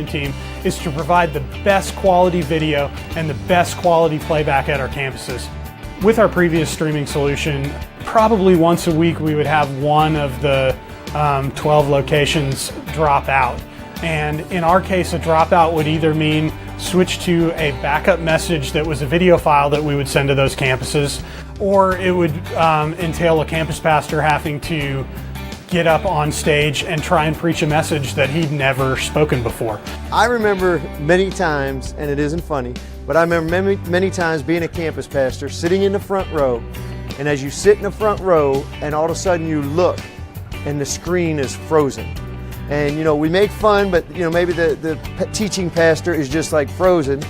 team is to provide the best quality video and the best quality playback at our campuses. With our previous streaming solution, probably once a week we would have one of the 12 locations drop out. And in our case, a dropout would either mean switch to a backup message that was a video file that we would send to those campuses, or it would entail a campus pastor having to get up on stage and try and preach a message that he'd never spoken before. I remember many times, and it isn't funny, but I remember many times being a campus pastor, sitting in the front row, and as you sit in the front row and all of a sudden you look and the screen is frozen. And you know, we make fun, but you know, maybe the teaching pastor is just like frozen.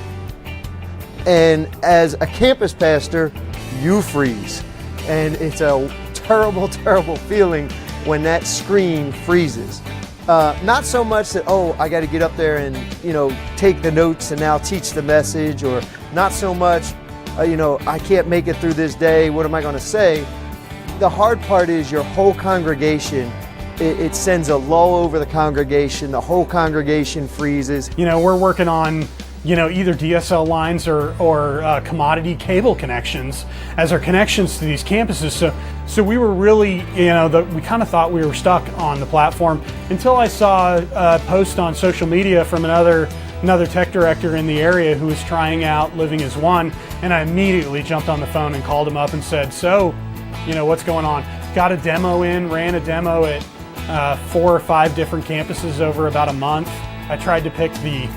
And as a campus pastor, you freeze. And it's a terrible, terrible feeling when that screen freezes. Not so much that, oh, I got to get up there and, you know, take the notes and now teach the message, or not so much, you know, I can't make it through this day, what am I going to say? The hard part is your whole congregation, it sends a lull over the congregation, the whole congregation freezes. You know, we're working on, you know, either DSL lines or commodity cable connections as our connections to these campuses. So we were really, you know, we kind of thought we were stuck on the platform until I saw a post on social media from another tech director in the area who was trying out Living as One, and I immediately jumped on the phone and called him up and said, so, you know, what's going on? Got a demo in, ran a demo at 4 or 5 different campuses over about a month. I tried to pick the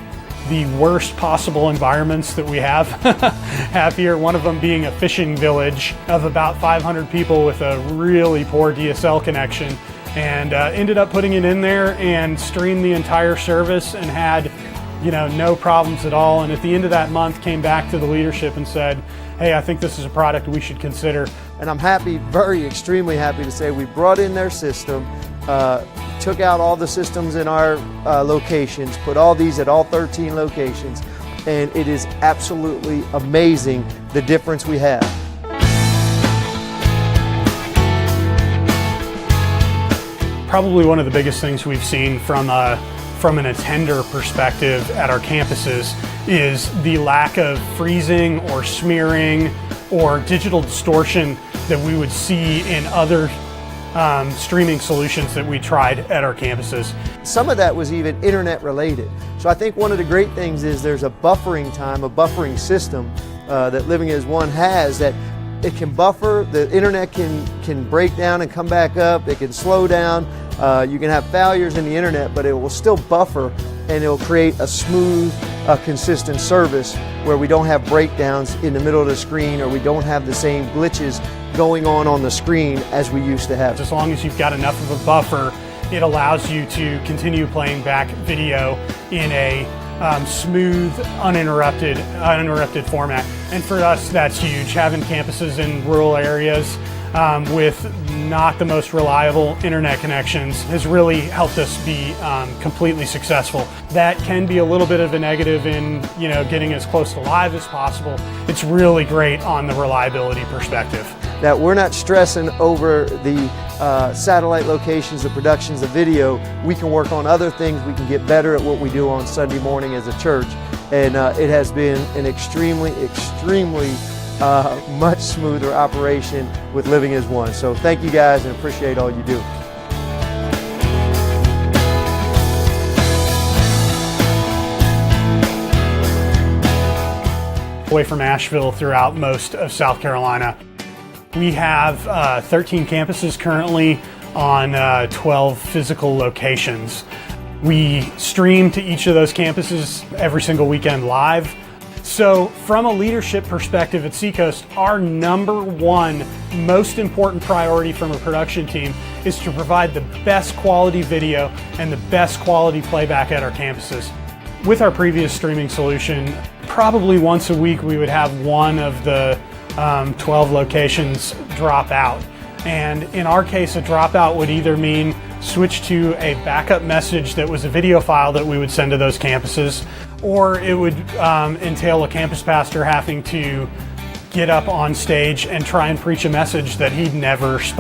worst possible environments that we have here, one of them being a fishing village of about 500 people with a really poor DSL connection, and ended up putting it in there and streamed the entire service and had, you know, no problems at all. And at the end of that month came back to the leadership and said, hey, I think this is a product we should consider. And I'm happy, extremely happy to say we brought in their system, took out all the systems in our locations, put all these at all 13 locations, and it is absolutely amazing the difference we have. Probably one of the biggest things we've seen from an attender perspective at our campuses is the lack of freezing or smearing or digital distortion that we would see in other streaming solutions that we tried at our campuses. Some of that was even internet related. So I think one of the great things is there's a buffering time, a buffering system that Living as One has, that it can buffer, the internet can break down and come back up, it can slow down, you can have failures in the internet, but it will still buffer and it will create a smooth, consistent service where we don't have breakdowns in the middle of the screen, or we don't have the same glitches going on the screen as we used to have. As long as you've got enough of a buffer, it allows you to continue playing back video in a smooth, uninterrupted format. And for us, that's huge. Having campuses in rural areas with not the most reliable internet connections has really helped us be completely successful. That can be a little bit of a negative in, you know, getting as close to live as possible. It's really great on the reliability perspective. That we're not stressing over the satellite locations, the productions of video. We can work on other things. We can get better at what we do on Sunday morning as a church. And it has been an extremely much smoother operation with Living as One. So thank you guys and appreciate all you do. Away from Asheville throughout most of South Carolina. We have 13 campuses currently on 12 physical locations. We stream to each of those campuses every single weekend live. So from a leadership perspective at Seacoast, our #1 most important priority from a production team is to provide the best quality video and the best quality playback at our campuses. With our previous streaming solution, probably once a week we would have one of the 12 locations drop out. And in our case, a dropout would either mean switch to a backup message that was a video file that we would send to those campuses, or it would entail a campus pastor having to get up on stage and try and preach a message that he'd never spoken